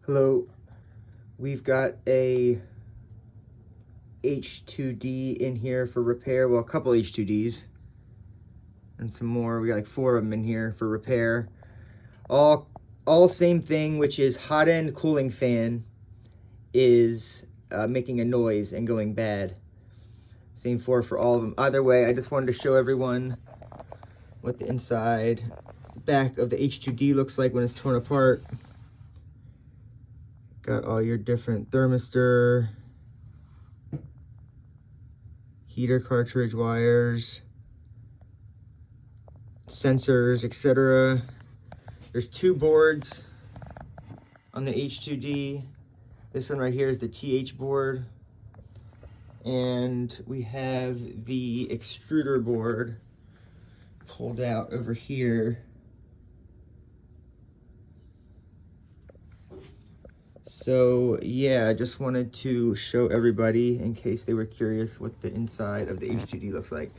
Hello, we've got a H2D in here for repair. Well, a couple H2Ds and some more. We got like 4 of them in here for repair. All same thing, which is hot end cooling fan is making a noise and going bad. Same for all of them. Either way, I just wanted to show everyone what the inside back of the H2D looks like when it's torn apart. Got all your different thermistor, heater cartridge wires, sensors, etc. There's 2 boards on the H2D. This one right here is the TH board. And we have the extruder board pulled out over here. So yeah, I just wanted to show everybody in case they were curious what the inside of the H2D looks like.